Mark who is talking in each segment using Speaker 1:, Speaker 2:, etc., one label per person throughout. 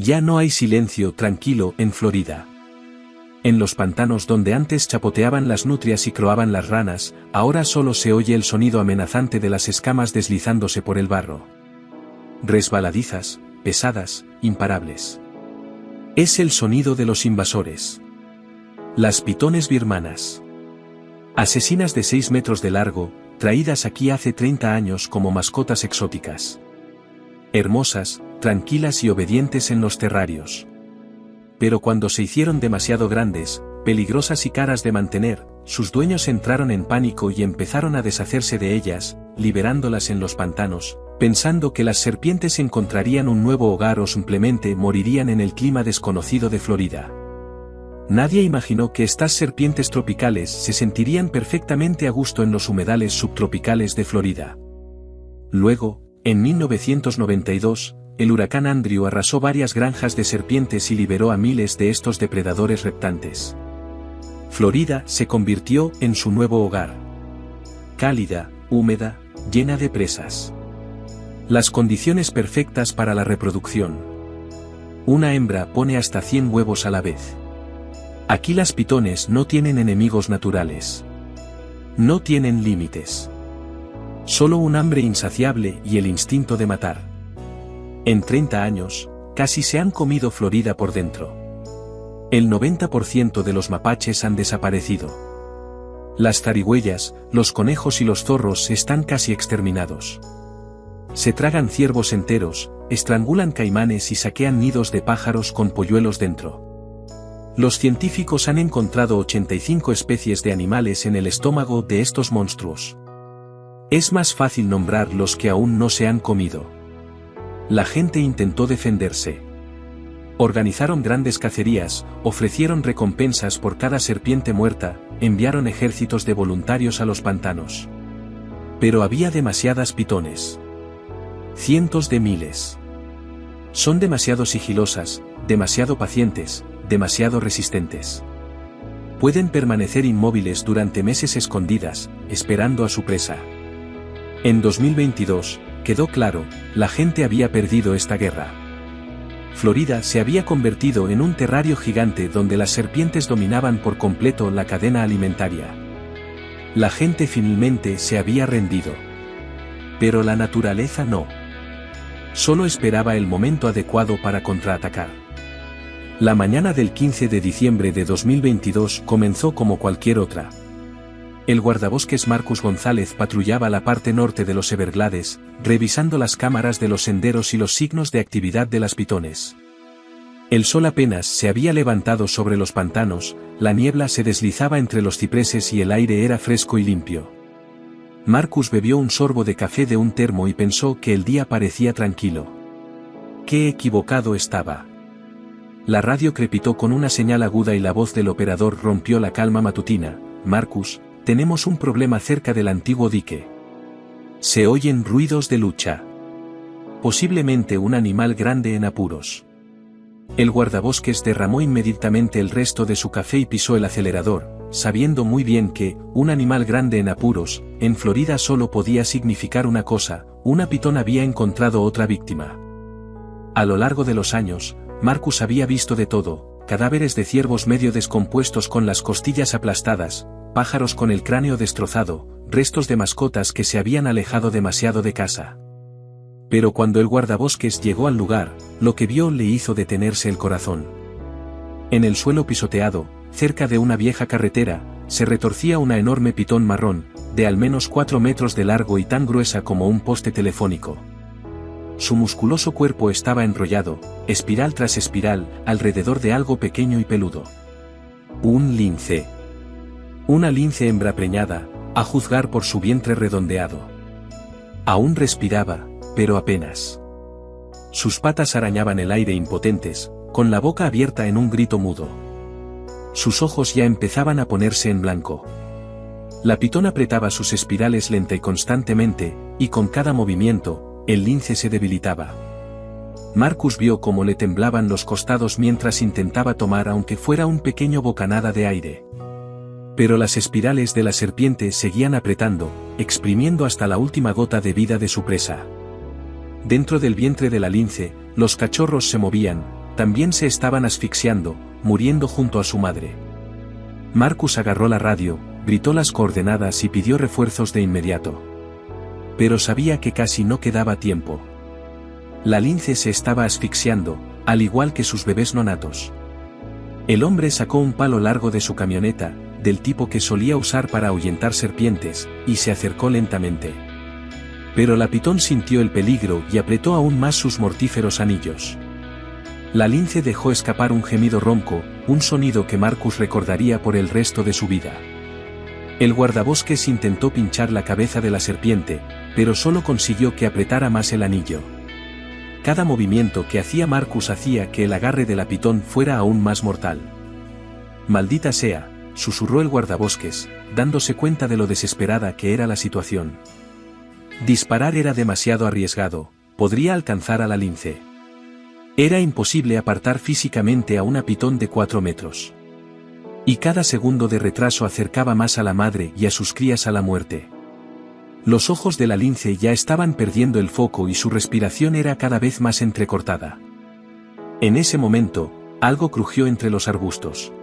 Speaker 1: Ya no hay silencio tranquilo en Florida. En los pantanos donde antes chapoteaban las nutrias y croaban las ranas, ahora solo se oye el sonido amenazante de las escamas deslizándose por el barro. Resbaladizas, pesadas, imparables. Es el sonido de los invasores. Las pitones birmanas. Asesinas de 6 metros de largo, traídas aquí hace 30 años como mascotas exóticas. Hermosas, tranquilas y obedientes en los terrarios. Pero cuando se hicieron demasiado grandes, peligrosas y caras de mantener, sus dueños entraron en pánico y empezaron a deshacerse de ellas, liberándolas en los pantanos, pensando que las serpientes encontrarían un nuevo hogar o simplemente morirían en el clima desconocido de Florida. Nadie imaginó que estas serpientes tropicales se sentirían perfectamente a gusto en los humedales subtropicales de Florida. Luego, en 1992, el huracán Andrew arrasó varias granjas de serpientes y liberó a miles de estos depredadores reptantes. Florida se convirtió en su nuevo hogar. Cálida, húmeda, llena de presas. Las condiciones perfectas para la reproducción. Una hembra pone hasta 100 huevos a la vez. Aquí las pitones no tienen enemigos naturales. No tienen límites. Solo un hambre insaciable y el instinto de matar. En 30 años, casi se han comido Florida por dentro. El 90% de los mapaches han desaparecido. Las zarigüeyas, los conejos y los zorros están casi exterminados. Se tragan ciervos enteros, estrangulan caimanes y saquean nidos de pájaros con polluelos dentro. Los científicos han encontrado 85 especies de animales en el estómago de estos monstruos. Es más fácil nombrar los que aún no se han comido. La gente intentó defenderse. Organizaron grandes cacerías, ofrecieron recompensas por cada serpiente muerta, enviaron ejércitos de voluntarios a los pantanos. Pero había demasiadas pitones. Cientos de miles. Son demasiado sigilosas, demasiado pacientes, demasiado resistentes. Pueden permanecer inmóviles durante meses escondidas, esperando a su presa. En 2022, quedó claro, la gente había perdido esta guerra. Florida se había convertido en un terrario gigante donde las serpientes dominaban por completo la cadena alimentaria. La gente finalmente se había rendido. Pero la naturaleza no. Solo esperaba el momento adecuado para contraatacar. La mañana del 15 de diciembre de 2022 comenzó como cualquier otra. El guardabosques Marcus González patrullaba la parte norte de los Everglades, revisando las cámaras de los senderos y los signos de actividad de las pitones. El sol apenas se había levantado sobre los pantanos, la niebla se deslizaba entre los cipreses y el aire era fresco y limpio. Marcus bebió un sorbo de café de un termo y pensó que el día parecía tranquilo. ¡Qué equivocado estaba! La radio crepitó con una señal aguda y la voz del operador rompió la calma matutina. «Marcus, tenemos un problema cerca del antiguo dique. Se oyen ruidos de lucha. Posiblemente un animal grande en apuros». El guardabosques derramó inmediatamente el resto de su café y pisó el acelerador, sabiendo muy bien que, un animal grande en apuros, en Florida solo podía significar una cosa: una pitón había encontrado otra víctima. A lo largo de los años, Marcus había visto de todo: cadáveres de ciervos medio descompuestos con las costillas aplastadas, pájaros con el cráneo destrozado, restos de mascotas que se habían alejado demasiado de casa. Pero cuando el guardabosques llegó al lugar, lo que vio le hizo detenerse el corazón. En el suelo pisoteado, cerca de una vieja carretera, se retorcía una enorme pitón marrón, de al menos 4 metros de largo y tan gruesa como un poste telefónico. Su musculoso cuerpo estaba enrollado, espiral tras espiral, alrededor de algo pequeño y peludo. Un lince. Una lince hembra preñada, a juzgar por su vientre redondeado. Aún respiraba, pero apenas. Sus patas arañaban el aire impotentes, con la boca abierta en un grito mudo. Sus ojos ya empezaban a ponerse en blanco. La pitón apretaba sus espirales lenta y constantemente, y con cada movimiento, el lince se debilitaba. Marcus vio cómo le temblaban los costados mientras intentaba tomar aunque fuera un pequeño bocanada de aire. Pero las espirales de la serpiente seguían apretando, exprimiendo hasta la última gota de vida de su presa. Dentro del vientre de la lince, los cachorros se movían, también se estaban asfixiando, muriendo junto a su madre. Marcus agarró la radio, gritó las coordenadas y pidió refuerzos de inmediato. Pero sabía que casi no quedaba tiempo. La lince se estaba asfixiando, al igual que sus bebés nonatos. El hombre sacó un palo largo de su camioneta, del tipo que solía usar para ahuyentar serpientes, y se acercó lentamente. Pero la pitón sintió el peligro y apretó aún más sus mortíferos anillos. La lince dejó escapar un gemido ronco, un sonido que Marcus recordaría por el resto de su vida. El guardabosques intentó pinchar la cabeza de la serpiente, pero solo consiguió que apretara más el anillo. Cada movimiento que hacía Marcus hacía que el agarre de la pitón fuera aún más mortal. «Maldita sea», susurró el guardabosques, dándose cuenta de lo desesperada que era la situación. Disparar era demasiado arriesgado, podría alcanzar a la lince. Era imposible apartar físicamente a una pitón de 4 metros. Y cada segundo de retraso acercaba más a la madre y a sus crías a la muerte. Los ojos de la lince ya estaban perdiendo el foco y su respiración era cada vez más entrecortada. En ese momento, algo crujió entre los arbustos.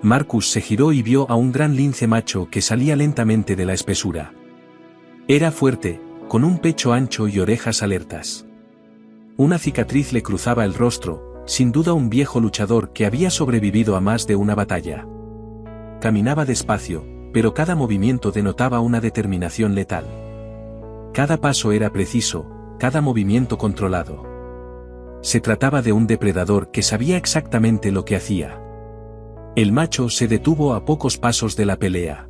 Speaker 1: Marcus se giró y vio a un gran lince macho que salía lentamente de la espesura. Era fuerte, con un pecho ancho y orejas alertas. Una cicatriz le cruzaba el rostro, sin duda un viejo luchador que había sobrevivido a más de una batalla. Caminaba despacio, pero cada movimiento denotaba una determinación letal. Cada paso era preciso, cada movimiento controlado. Se trataba de un depredador que sabía exactamente lo que hacía. El macho se detuvo a pocos pasos de la pelea.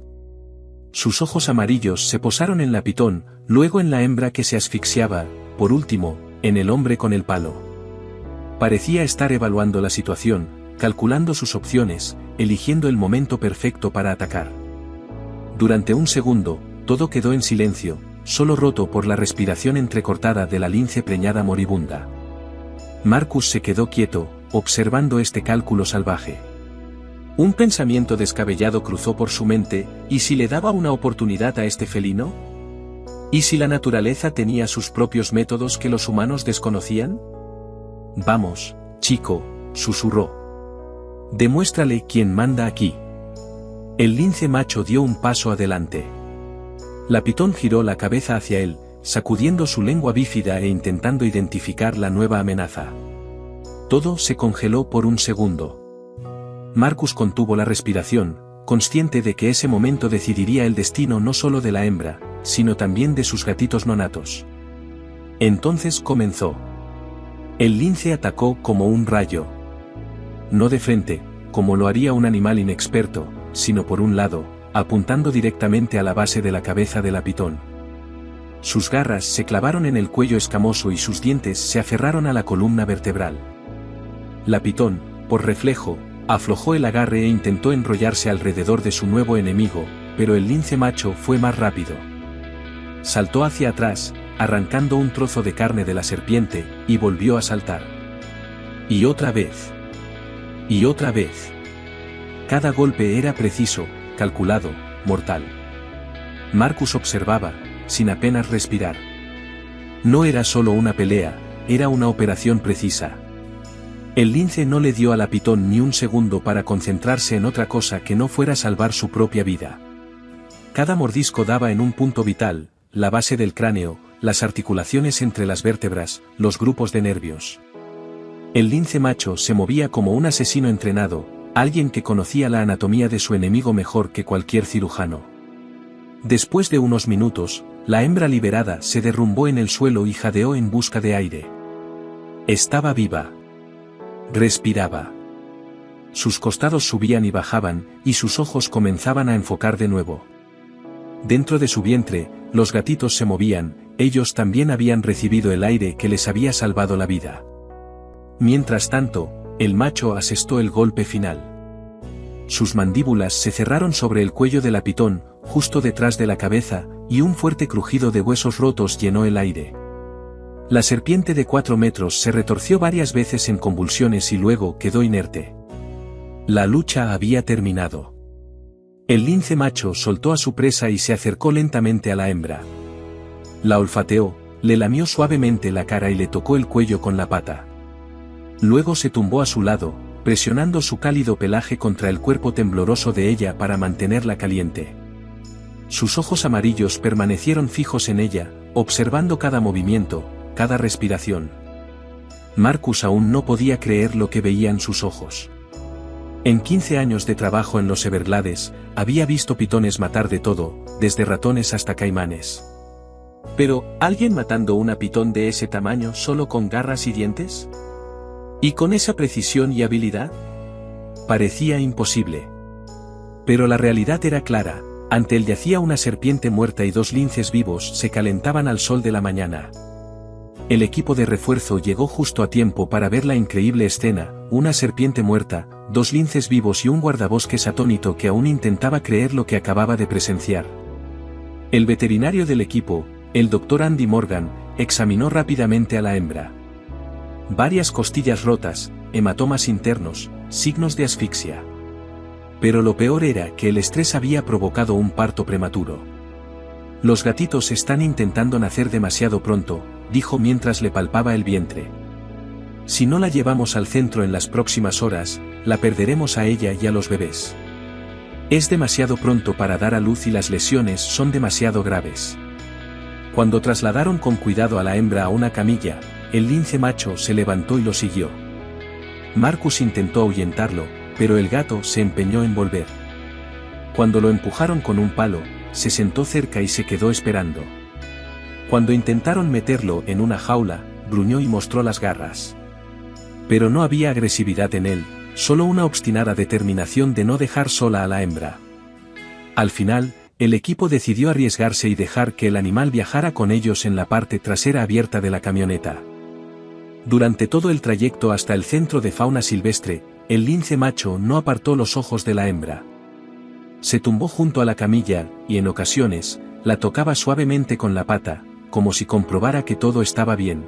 Speaker 1: Sus ojos amarillos se posaron en la pitón, luego en la hembra que se asfixiaba, por último, en el hombre con el palo. Parecía estar evaluando la situación, calculando sus opciones, eligiendo el momento perfecto para atacar. Durante un segundo, todo quedó en silencio, solo roto por la respiración entrecortada de la lince preñada moribunda. Marcus se quedó quieto, observando este cálculo salvaje. Un pensamiento descabellado cruzó por su mente, ¿y si le daba una oportunidad a este felino? ¿Y si la naturaleza tenía sus propios métodos que los humanos desconocían? «Vamos, chico», susurró. «Demuéstrale quién manda aquí». El lince macho dio un paso adelante. La pitón giró la cabeza hacia él, sacudiendo su lengua bífida e intentando identificar la nueva amenaza. Todo se congeló por un segundo. Marcus contuvo la respiración, consciente de que ese momento decidiría el destino no solo de la hembra, sino también de sus gatitos nonatos. Entonces comenzó. El lince atacó como un rayo. No de frente, como lo haría un animal inexperto, sino por un lado, apuntando directamente a la base de la cabeza de la pitón. Sus garras se clavaron en el cuello escamoso y sus dientes se aferraron a la columna vertebral. La pitón, por reflejo, aflojó el agarre e intentó enrollarse alrededor de su nuevo enemigo, pero el lince macho fue más rápido. Saltó hacia atrás, arrancando un trozo de carne de la serpiente, y volvió a saltar. Y otra vez. Y otra vez. Cada golpe era preciso, calculado, mortal. Marcus observaba, sin apenas respirar. No era solo una pelea, era una operación precisa. El lince no le dio a la pitón ni un segundo para concentrarse en otra cosa que no fuera salvar su propia vida. Cada mordisco daba en un punto vital, la base del cráneo, las articulaciones entre las vértebras, los grupos de nervios. El lince macho se movía como un asesino entrenado, alguien que conocía la anatomía de su enemigo mejor que cualquier cirujano. Después de unos minutos, la hembra liberada se derrumbó en el suelo y jadeó en busca de aire. Estaba viva. Respiraba. Sus costados subían y bajaban, y sus ojos comenzaban a enfocar de nuevo. Dentro de su vientre, los gatitos se movían, ellos también habían recibido el aire que les había salvado la vida. Mientras tanto, el macho asestó el golpe final. Sus mandíbulas se cerraron sobre el cuello de la pitón, justo detrás de la cabeza, y un fuerte crujido de huesos rotos llenó el aire. La serpiente de 4 metros se retorció varias veces en convulsiones y luego quedó inerte. La lucha había terminado. El lince macho soltó a su presa y se acercó lentamente a la hembra. La olfateó, le lamió suavemente la cara y le tocó el cuello con la pata. Luego se tumbó a su lado, presionando su cálido pelaje contra el cuerpo tembloroso de ella para mantenerla caliente. Sus ojos amarillos permanecieron fijos en ella, observando cada movimiento, cada respiración. Marcus aún no podía creer lo que veía en sus ojos. En 15 años de trabajo en los Everglades, había visto pitones matar de todo, desde ratones hasta caimanes. Pero, ¿alguien matando una pitón de ese tamaño solo con garras y dientes? ¿Y con esa precisión y habilidad? Parecía imposible. Pero la realidad era clara, ante él yacía una serpiente muerta y 2 linces vivos se calentaban al sol de la mañana. El equipo de refuerzo llegó justo a tiempo para ver la increíble escena, una serpiente muerta, 2 linces vivos y un guardabosques atónito que aún intentaba creer lo que acababa de presenciar. El veterinario del equipo, el Dr. Andy Morgan, examinó rápidamente a la hembra. Varias costillas rotas, hematomas internos, signos de asfixia. Pero lo peor era que el estrés había provocado un parto prematuro. Los gatitos están intentando nacer demasiado pronto, dijo mientras le palpaba el vientre. Si no la llevamos al centro en las próximas horas, la perderemos a ella y a los bebés. Es demasiado pronto para dar a luz y las lesiones son demasiado graves. Cuando trasladaron con cuidado a la hembra a una camilla, el lince macho se levantó y lo siguió. Marcus intentó ahuyentarlo, pero el gato se empeñó en volver. Cuando lo empujaron con un palo, se sentó cerca y se quedó esperando. Cuando intentaron meterlo en una jaula, gruñó y mostró las garras. Pero no había agresividad en él, solo una obstinada determinación de no dejar sola a la hembra. Al final, el equipo decidió arriesgarse y dejar que el animal viajara con ellos en la parte trasera abierta de la camioneta. Durante todo el trayecto hasta el centro de fauna silvestre, el lince macho no apartó los ojos de la hembra. Se tumbó junto a la camilla, y en ocasiones, la tocaba suavemente con la pata, como si comprobara que todo estaba bien.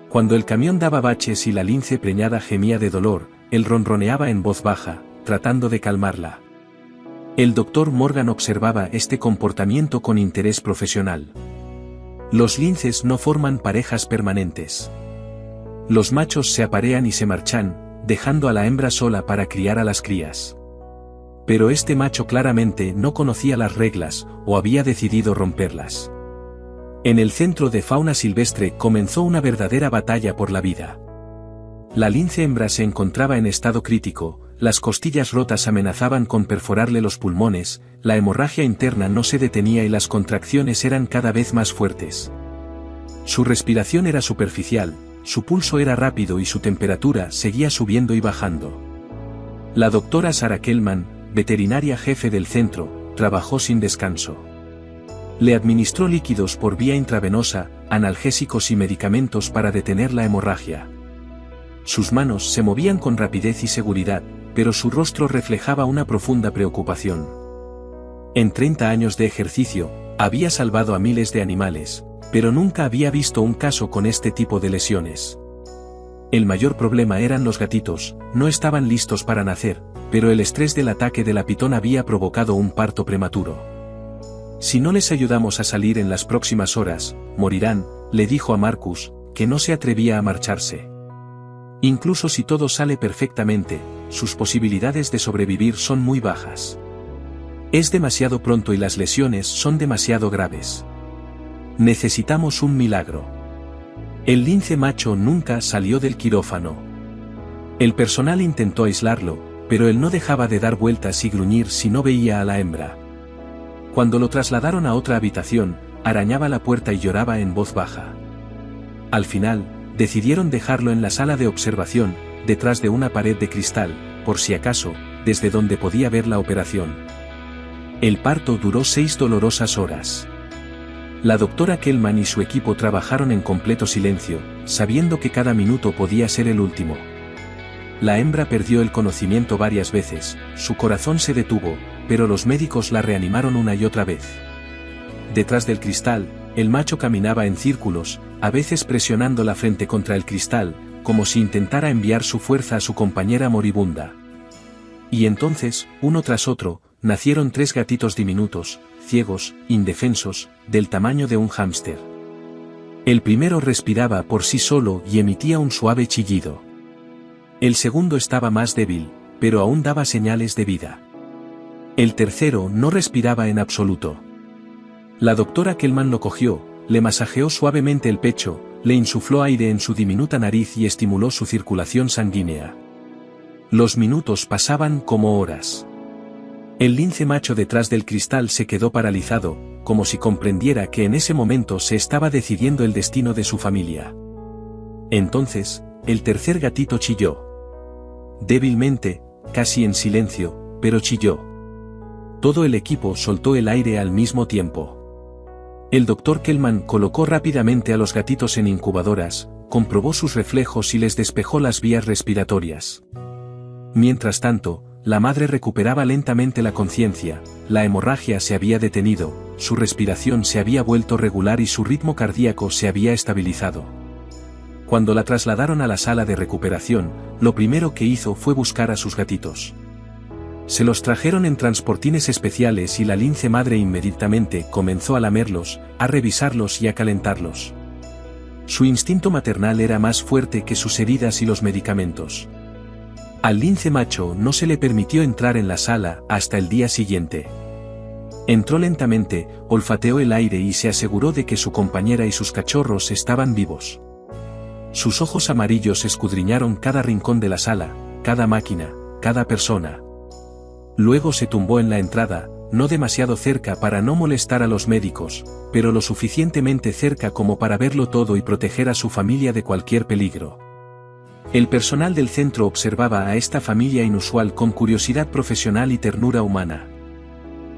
Speaker 1: Cuando el camión daba baches y la lince preñada gemía de dolor, él ronroneaba en voz baja, tratando de calmarla. El Dr. Morgan observaba este comportamiento con interés profesional. Los linces no forman parejas permanentes. Los machos se aparean y se marchan, dejando a la hembra sola para criar a las crías. Pero este macho claramente no conocía las reglas, o había decidido romperlas. En el centro de fauna silvestre comenzó una verdadera batalla por la vida. La lince hembra se encontraba en estado crítico, las costillas rotas amenazaban con perforarle los pulmones, la hemorragia interna no se detenía y las contracciones eran cada vez más fuertes. Su respiración era superficial, su pulso era rápido y su temperatura seguía subiendo y bajando. La doctora Sarah Kellman, veterinaria jefe del centro, trabajó sin descanso. Le administró líquidos por vía intravenosa, analgésicos y medicamentos para detener la hemorragia. Sus manos se movían con rapidez y seguridad, pero su rostro reflejaba una profunda preocupación. En 30 años de ejercicio, había salvado a miles de animales, pero nunca había visto un caso con este tipo de lesiones. El mayor problema eran los gatitos, no estaban listos para nacer, pero el estrés del ataque de la pitón había provocado un parto prematuro. Si no les ayudamos a salir en las próximas horas, morirán, le dijo a Marcus, que no se atrevía a marcharse. Incluso si todo sale perfectamente, sus posibilidades de sobrevivir son muy bajas. Es demasiado pronto y las lesiones son demasiado graves. Necesitamos un milagro. El lince macho nunca salió del quirófano. El personal intentó aislarlo, pero él no dejaba de dar vueltas y gruñir si no veía a la hembra. Cuando lo trasladaron a otra habitación, arañaba la puerta y lloraba en voz baja. Al final, decidieron dejarlo en la sala de observación, detrás de una pared de cristal, por si acaso, desde donde podía ver la operación. El parto duró 6 dolorosas horas. La doctora Kellman y su equipo trabajaron en completo silencio, sabiendo que cada minuto podía ser el último. La hembra perdió el conocimiento varias veces, su corazón se detuvo, pero los médicos la reanimaron una y otra vez. Detrás del cristal, el macho caminaba en círculos, a veces presionando la frente contra el cristal, como si intentara enviar su fuerza a su compañera moribunda. Y entonces, uno tras otro, nacieron 3 gatitos diminutos, ciegos, indefensos, del tamaño de un hámster. El primero respiraba por sí solo y emitía un suave chillido. El segundo estaba más débil, pero aún daba señales de vida. El tercero no respiraba en absoluto. La doctora Kellman lo cogió, le masajeó suavemente el pecho, le insufló aire en su diminuta nariz y estimuló su circulación sanguínea. Los minutos pasaban como horas. El lince macho detrás del cristal se quedó paralizado, como si comprendiera que en ese momento se estaba decidiendo el destino de su familia. Entonces, el tercer gatito chilló. Débilmente, casi en silencio, pero chilló. Todo el equipo soltó el aire al mismo tiempo. El Dr. Kellman colocó rápidamente a los gatitos en incubadoras, comprobó sus reflejos y les despejó las vías respiratorias. Mientras tanto, la madre recuperaba lentamente la conciencia, la hemorragia se había detenido, su respiración se había vuelto regular y su ritmo cardíaco se había estabilizado. Cuando la trasladaron a la sala de recuperación, lo primero que hizo fue buscar a sus gatitos. Se los trajeron en transportines especiales y la lince madre inmediatamente comenzó a lamerlos, a revisarlos y a calentarlos. Su instinto maternal era más fuerte que sus heridas y los medicamentos. Al lince macho no se le permitió entrar en la sala hasta el día siguiente. Entró lentamente, olfateó el aire y se aseguró de que su compañera y sus cachorros estaban vivos. Sus ojos amarillos escudriñaron cada rincón de la sala, cada máquina, cada persona. Luego se tumbó en la entrada, no demasiado cerca para no molestar a los médicos, pero lo suficientemente cerca como para verlo todo y proteger a su familia de cualquier peligro. El personal del centro observaba a esta familia inusual con curiosidad profesional y ternura humana.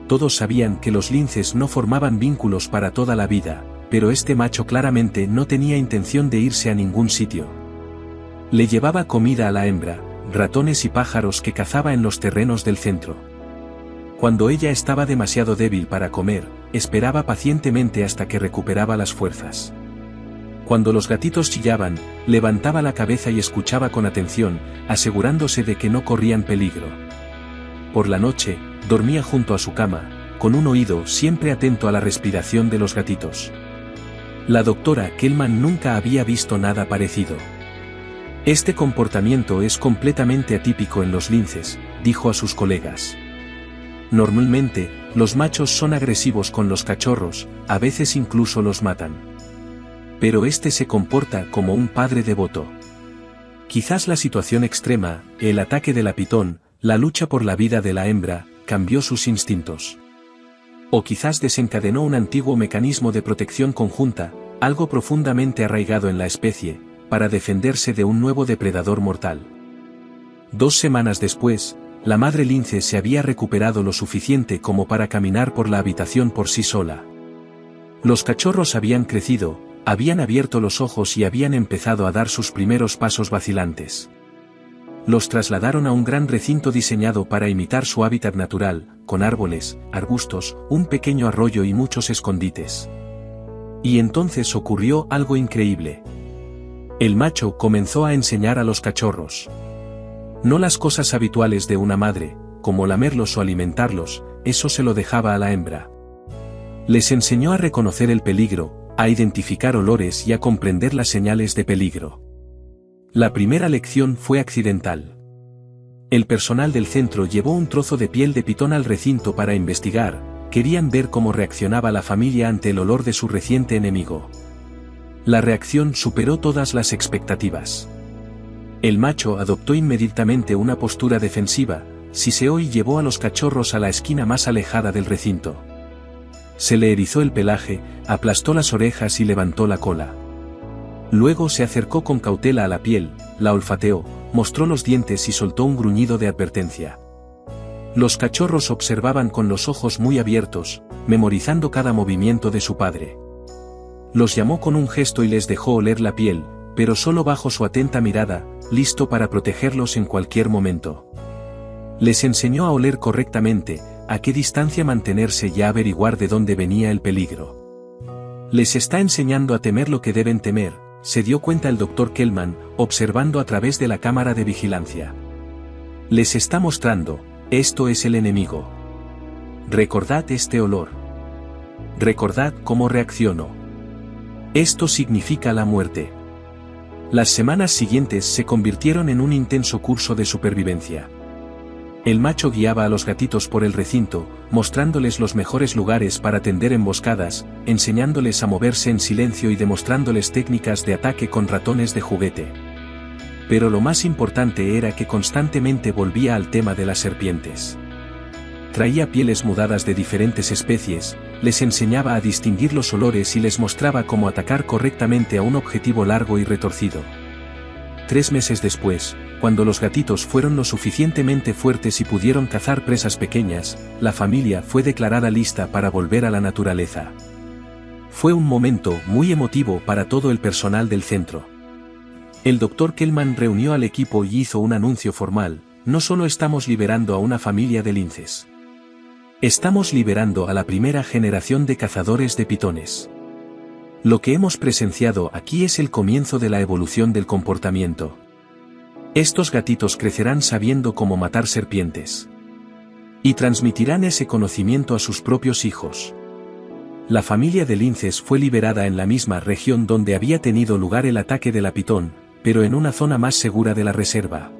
Speaker 1: Todos sabían que los linces no formaban vínculos para toda la vida, pero este macho claramente no tenía intención de irse a ningún sitio. Le llevaba comida a la hembra, ratones y pájaros que cazaba en los terrenos del centro. Cuando ella estaba demasiado débil para comer, esperaba pacientemente hasta que recuperaba las fuerzas. Cuando los gatitos chillaban, levantaba la cabeza y escuchaba con atención, asegurándose de que no corrían peligro. Por la noche, dormía junto a su cama, con un oído siempre atento a la respiración de los gatitos. La doctora Kellman nunca había visto nada parecido. Este comportamiento es completamente atípico en los linces, dijo a sus colegas. Normalmente, los machos son agresivos con los cachorros, a veces incluso los matan. Pero este se comporta como un padre devoto. Quizás la situación extrema, el ataque de la pitón, la lucha por la vida de la hembra, cambió sus instintos. O quizás desencadenó un antiguo mecanismo de protección conjunta, algo profundamente arraigado en la especie, para defenderse de un nuevo depredador mortal. 2 semanas después, la madre lince se había recuperado lo suficiente como para caminar por la habitación por sí sola. Los cachorros habían crecido, habían abierto los ojos y habían empezado a dar sus primeros pasos vacilantes. Los trasladaron a un gran recinto diseñado para imitar su hábitat natural, con árboles, arbustos, un pequeño arroyo y muchos escondites. Y entonces ocurrió algo increíble. El macho comenzó a enseñar a los cachorros. No las cosas habituales de una madre, como lamerlos o alimentarlos, eso se lo dejaba a la hembra. Les enseñó a reconocer el peligro, a identificar olores y a comprender las señales de peligro. La primera lección fue accidental. El personal del centro llevó un trozo de piel de pitón al recinto para investigar, querían ver cómo reaccionaba la familia ante el olor de su reciente enemigo. La reacción superó todas las expectativas. El macho adoptó inmediatamente una postura defensiva, siseó y llevó a los cachorros a la esquina más alejada del recinto. Se le erizó el pelaje, aplastó las orejas y levantó la cola. Luego se acercó con cautela a la piel, la olfateó, mostró los dientes y soltó un gruñido de advertencia. Los cachorros observaban con los ojos muy abiertos, memorizando cada movimiento de su padre. Los llamó con un gesto y les dejó oler la piel, pero solo bajo su atenta mirada, listo para protegerlos en cualquier momento. Les enseñó a oler correctamente, a qué distancia mantenerse y a averiguar de dónde venía el peligro. Les está enseñando a temer lo que deben temer, se dio cuenta el Dr. Kellman, observando a través de la cámara de vigilancia. Les está mostrando, esto es el enemigo. Recordad este olor. Recordad cómo reaccionó. Esto significa la muerte. Las semanas siguientes se convirtieron en un intenso curso de supervivencia. El macho guiaba a los gatitos por el recinto, mostrándoles los mejores lugares para tender emboscadas, enseñándoles a moverse en silencio y demostrándoles técnicas de ataque con ratones de juguete. Pero lo más importante era que constantemente volvía al tema de las serpientes. Traía pieles mudadas de diferentes especies, les enseñaba a distinguir los olores y les mostraba cómo atacar correctamente a un objetivo largo y retorcido. 3 meses después, cuando los gatitos fueron lo suficientemente fuertes y pudieron cazar presas pequeñas, la familia fue declarada lista para volver a la naturaleza. Fue un momento muy emotivo para todo el personal del centro. El Dr. Kellman reunió al equipo y hizo un anuncio formal: no solo estamos liberando a una familia de linces. Estamos liberando a la primera generación de cazadores de pitones. Lo que hemos presenciado aquí es el comienzo de la evolución del comportamiento. Estos gatitos crecerán sabiendo cómo matar serpientes. Y transmitirán ese conocimiento a sus propios hijos. La familia de linces fue liberada en la misma región donde había tenido lugar el ataque de la pitón, pero en una zona más segura de la reserva.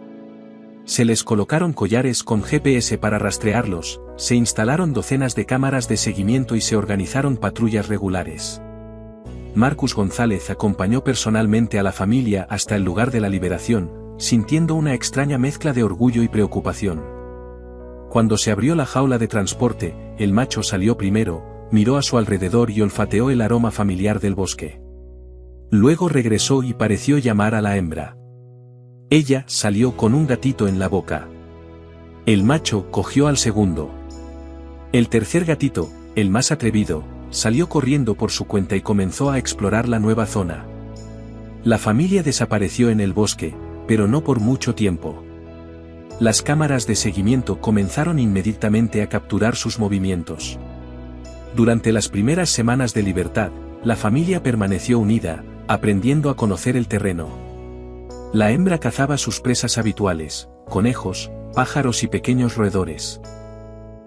Speaker 1: Se les colocaron collares con GPS para rastrearlos, se instalaron docenas de cámaras de seguimiento y se organizaron patrullas regulares. Marcus González acompañó personalmente a la familia hasta el lugar de la liberación, sintiendo una extraña mezcla de orgullo y preocupación. Cuando se abrió la jaula de transporte, el macho salió primero, miró a su alrededor y olfateó el aroma familiar del bosque. Luego regresó y pareció llamar a la hembra. Ella salió con un gatito en la boca. El macho cogió al segundo. El tercer gatito, el más atrevido, salió corriendo por su cuenta y comenzó a explorar la nueva zona. La familia desapareció en el bosque, pero no por mucho tiempo. Las cámaras de seguimiento comenzaron inmediatamente a capturar sus movimientos. Durante las primeras semanas de libertad, la familia permaneció unida, aprendiendo a conocer el terreno. La hembra cazaba sus presas habituales, conejos, pájaros y pequeños roedores.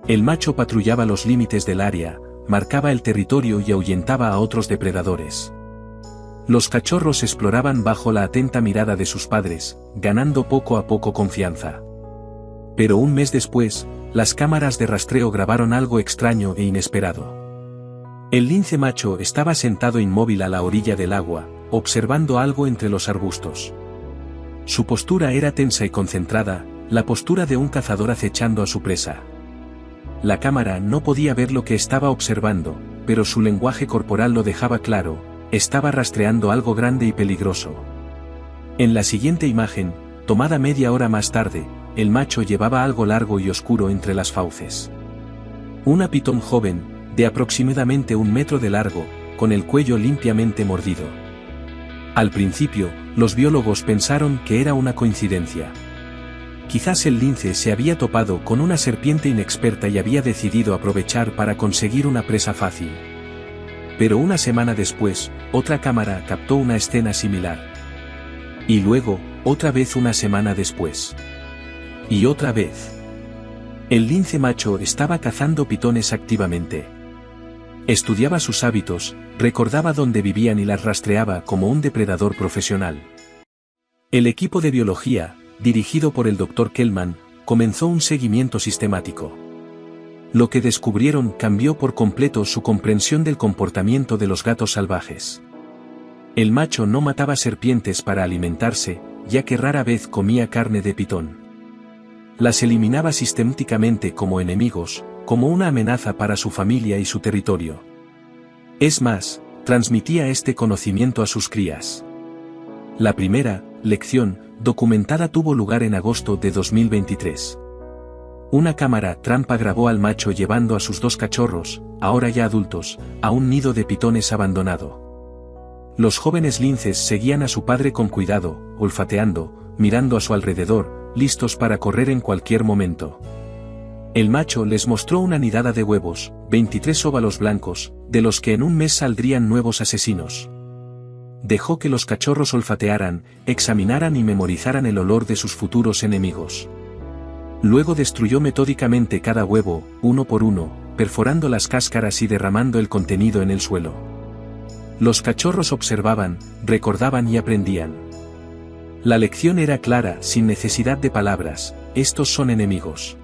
Speaker 1: El macho patrullaba los límites del área, marcaba el territorio y ahuyentaba a otros depredadores. Los cachorros exploraban bajo la atenta mirada de sus padres, ganando poco a poco confianza. Pero un mes después, las cámaras de rastreo grabaron algo extraño e inesperado. El lince macho estaba sentado inmóvil a la orilla del agua, observando algo entre los arbustos. Su postura era tensa y concentrada, la postura de un cazador acechando a su presa. La cámara no podía ver lo que estaba observando, pero su lenguaje corporal lo dejaba claro: estaba rastreando algo grande y peligroso. En la siguiente imagen, tomada media hora más tarde, el macho llevaba algo largo y oscuro entre las fauces. Una pitón joven, de aproximadamente 1 metro de largo, con el cuello limpiamente mordido. Al principio, los biólogos pensaron que era una coincidencia. Quizás el lince se había topado con una serpiente inexperta y había decidido aprovechar para conseguir una presa fácil. Pero una semana después, otra cámara captó una escena similar. Y luego, otra vez una semana después. Y otra vez. El lince macho estaba cazando pitones activamente. Estudiaba sus hábitos, recordaba dónde vivían y las rastreaba como un depredador profesional. El equipo de biología, dirigido por el Dr. Kellman, comenzó un seguimiento sistemático. Lo que descubrieron cambió por completo su comprensión del comportamiento de los gatos salvajes. El macho no mataba serpientes para alimentarse, ya que rara vez comía carne de pitón. Las eliminaba sistemáticamente como enemigos, como una amenaza para su familia y su territorio. Es más, transmitía este conocimiento a sus crías. La primera lección documentada tuvo lugar en agosto de 2023. Una cámara trampa grabó al macho llevando a sus 2 cachorros, ahora ya adultos, a un nido de pitones abandonado. Los jóvenes linces seguían a su padre con cuidado, olfateando, mirando a su alrededor, listos para correr en cualquier momento. El macho les mostró una nidada de huevos, 23 óvalos blancos, de los que en un mes saldrían nuevos asesinos. Dejó que los cachorros olfatearan, examinaran y memorizaran el olor de sus futuros enemigos. Luego destruyó metódicamente cada huevo, uno por uno, perforando las cáscaras y derramando el contenido en el suelo. Los cachorros observaban, recordaban y aprendían. La lección era clara, sin necesidad de palabras: estos son enemigos.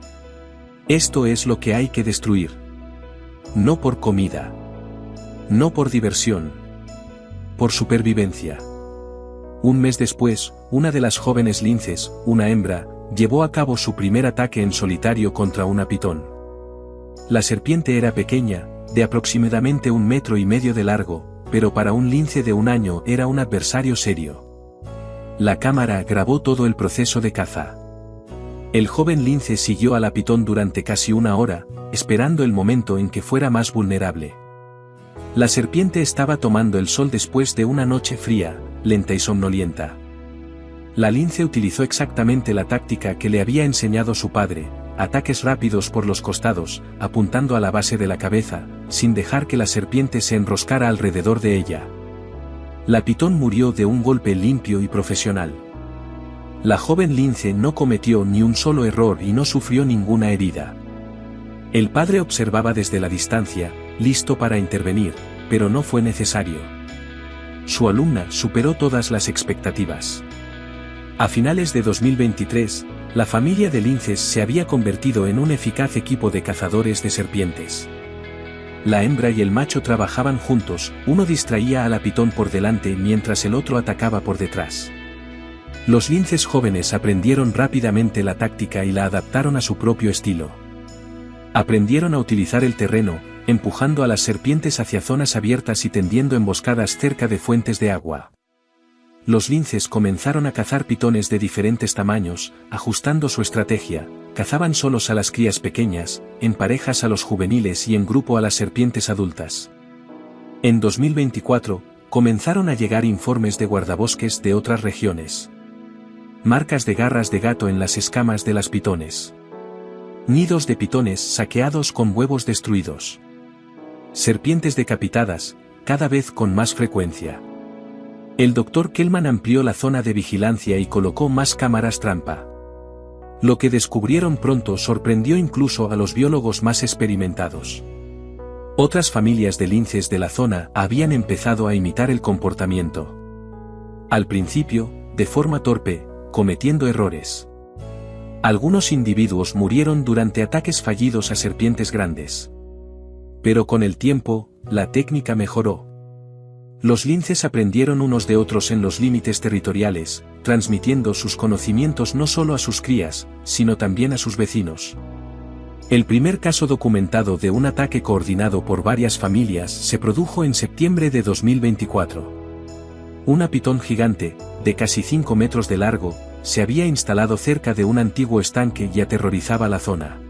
Speaker 1: Esto es lo que hay que destruir. No por comida. No por diversión. Por supervivencia. Un mes después, una de las jóvenes linces, una hembra, llevó a cabo su primer ataque en solitario contra una pitón. La serpiente era pequeña, de aproximadamente 1,5 metros de largo, pero para un lince de 1 año era un adversario serio. La cámara grabó todo el proceso de caza. El joven lince siguió a la pitón durante casi 1 hora, esperando el momento en que fuera más vulnerable. La serpiente estaba tomando el sol después de una noche fría, lenta y somnolienta. La lince utilizó exactamente la táctica que le había enseñado su padre: ataques rápidos por los costados, apuntando a la base de la cabeza, sin dejar que la serpiente se enroscara alrededor de ella. La pitón murió de un golpe limpio y profesional. La joven lince no cometió ni un solo error y no sufrió ninguna herida. El padre observaba desde la distancia, listo para intervenir, pero no fue necesario. Su alumna superó todas las expectativas. A finales de 2023, la familia de linces se había convertido en un eficaz equipo de cazadores de serpientes. La hembra y el macho trabajaban juntos, uno distraía a la pitón por delante mientras el otro atacaba por detrás. Los linces jóvenes aprendieron rápidamente la táctica y la adaptaron a su propio estilo. Aprendieron a utilizar el terreno, empujando a las serpientes hacia zonas abiertas y tendiendo emboscadas cerca de fuentes de agua. Los linces comenzaron a cazar pitones de diferentes tamaños, ajustando su estrategia: cazaban solos a las crías pequeñas, en parejas a los juveniles y en grupo a las serpientes adultas. En 2024, comenzaron a llegar informes de guardabosques de otras regiones. Marcas de garras de gato en las escamas de las pitones. Nidos de pitones saqueados con huevos destruidos. Serpientes decapitadas, cada vez con más frecuencia. El Dr. Kellman amplió la zona de vigilancia y colocó más cámaras trampa. Lo que descubrieron pronto sorprendió incluso a los biólogos más experimentados. Otras familias de linces de la zona habían empezado a imitar el comportamiento. Al principio, de forma torpe, cometiendo errores. Algunos individuos murieron durante ataques fallidos a serpientes grandes. Pero con el tiempo, la técnica mejoró. Los linces aprendieron unos de otros en los límites territoriales, transmitiendo sus conocimientos no solo a sus crías, sino también a sus vecinos. El primer caso documentado de un ataque coordinado por varias familias se produjo en septiembre de 2024. Una pitón gigante, de casi 5 metros de largo, se había instalado cerca de un antiguo estanque y aterrorizaba la zona.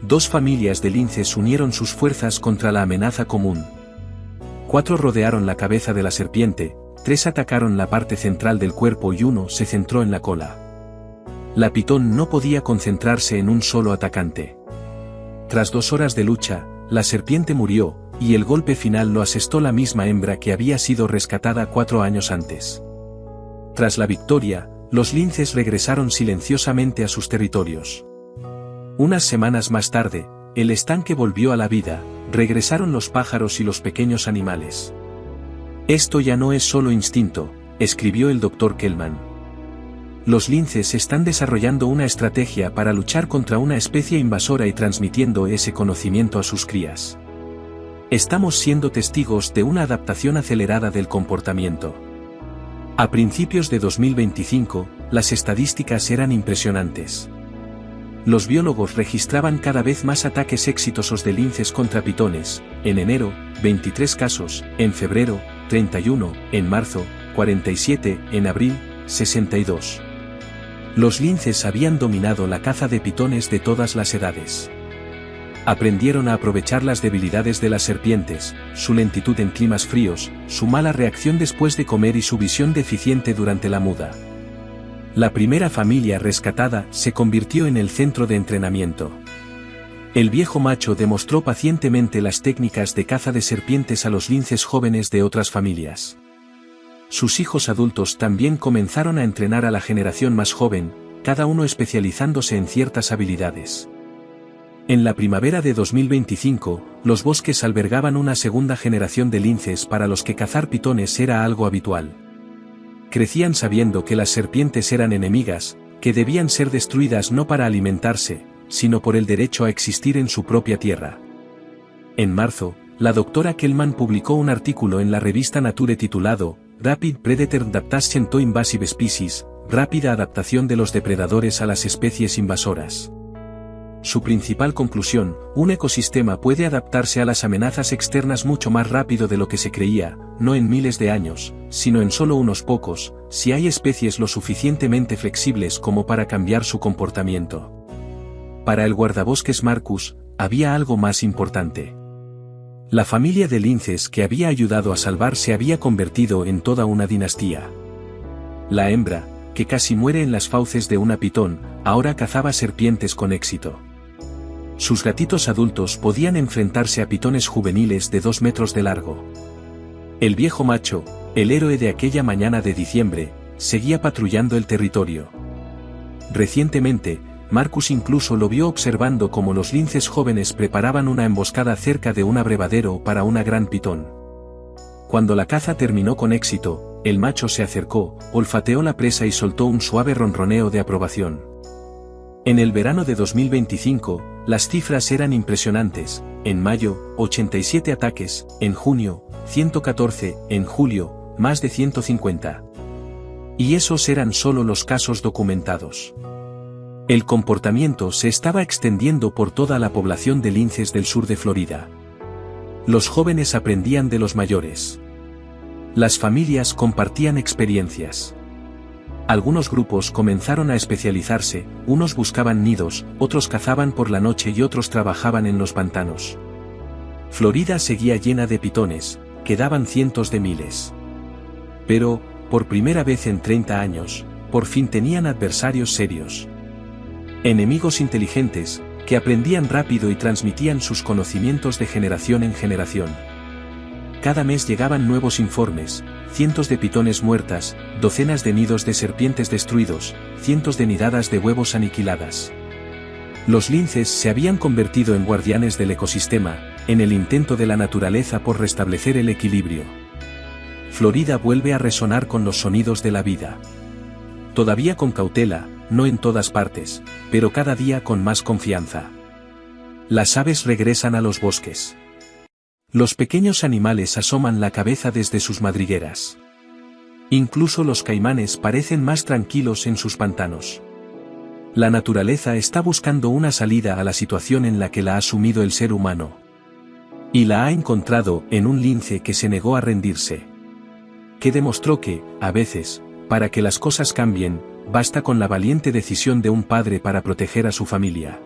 Speaker 1: 2 familias de linces unieron sus fuerzas contra la amenaza común. 4 rodearon la cabeza de la serpiente, 3 atacaron la parte central del cuerpo y 1 se centró en la cola. La pitón no podía concentrarse en un solo atacante. Tras 2 horas de lucha, la serpiente murió, y el golpe final lo asestó la misma hembra que había sido rescatada 4 años antes. Tras la victoria, los linces regresaron silenciosamente a sus territorios. Unas semanas más tarde, el estanque volvió a la vida, regresaron los pájaros y los pequeños animales. Esto ya no es solo instinto, escribió el Dr. Kellman. Los linces están desarrollando una estrategia para luchar contra una especie invasora y transmitiendo ese conocimiento a sus crías. Estamos siendo testigos de una adaptación acelerada del comportamiento. A principios de 2025, las estadísticas eran impresionantes. Los biólogos registraban cada vez más ataques exitosos de linces contra pitones: en enero, 23 casos, en febrero, 31, en marzo, 47, en abril, 62. Los linces habían dominado la caza de pitones de todas las edades. Aprendieron a aprovechar las debilidades de las serpientes, su lentitud en climas fríos, su mala reacción después de comer y su visión deficiente durante la muda. La primera familia rescatada se convirtió en el centro de entrenamiento. El viejo macho demostró pacientemente las técnicas de caza de serpientes a los linces jóvenes de otras familias. Sus hijos adultos también comenzaron a entrenar a la generación más joven, cada uno especializándose en ciertas habilidades. En la primavera de 2025, los bosques albergaban una segunda generación de linces para los que cazar pitones era algo habitual. Crecían sabiendo que las serpientes eran enemigas, que debían ser destruidas no para alimentarse, sino por el derecho a existir en su propia tierra. En marzo, la doctora Kellman publicó un artículo en la revista Nature titulado Rapid Predator Adaptation to Invasive Species, rápida adaptación de los depredadores a las especies invasoras. Su principal conclusión: un ecosistema puede adaptarse a las amenazas externas mucho más rápido de lo que se creía, no en miles de años, sino en solo unos pocos, si hay especies lo suficientemente flexibles como para cambiar su comportamiento. Para el guardabosques Marcus, había algo más importante. La familia de linces que había ayudado a salvar se había convertido en toda una dinastía. La hembra, que casi muere en las fauces de una pitón, ahora cazaba serpientes con éxito. Sus gatitos adultos podían enfrentarse a pitones juveniles de 2 metros de largo. El viejo macho, el héroe de aquella mañana de diciembre, seguía patrullando el territorio. Recientemente, Marcus incluso lo vio observando cómo los linces jóvenes preparaban una emboscada cerca de un abrevadero para una gran pitón. Cuando la caza terminó con éxito, el macho se acercó, olfateó la presa y soltó un suave ronroneo de aprobación. En el verano de 2025, las cifras eran impresionantes: en mayo, 87 ataques, en junio, 114, en julio, más de 150. Y esos eran solo los casos documentados. El comportamiento se estaba extendiendo por toda la población de linces del sur de Florida. Los jóvenes aprendían de los mayores. Las familias compartían experiencias. Algunos grupos comenzaron a especializarse, unos buscaban nidos, otros cazaban por la noche y otros trabajaban en los pantanos. Florida seguía llena de pitones, quedaban cientos de miles. Pero, por primera vez en 30 años, por fin tenían adversarios serios. Enemigos inteligentes, que aprendían rápido y transmitían sus conocimientos de generación en generación. Cada mes llegaban nuevos informes: cientos de pitones muertas, docenas de nidos de serpientes destruidos, cientos de nidadas de huevos aniquiladas. Los linces se habían convertido en guardianes del ecosistema, en el intento de la naturaleza por restablecer el equilibrio. Florida vuelve a resonar con los sonidos de la vida. Todavía con cautela, no en todas partes, pero cada día con más confianza. Las aves regresan a los bosques. Los pequeños animales asoman la cabeza desde sus madrigueras. Incluso los caimanes parecen más tranquilos en sus pantanos. La naturaleza está buscando una salida a la situación en la que la ha sumido el ser humano. Y la ha encontrado en un lince que se negó a rendirse. Que demostró que, a veces, para que las cosas cambien, basta con la valiente decisión de un padre para proteger a su familia.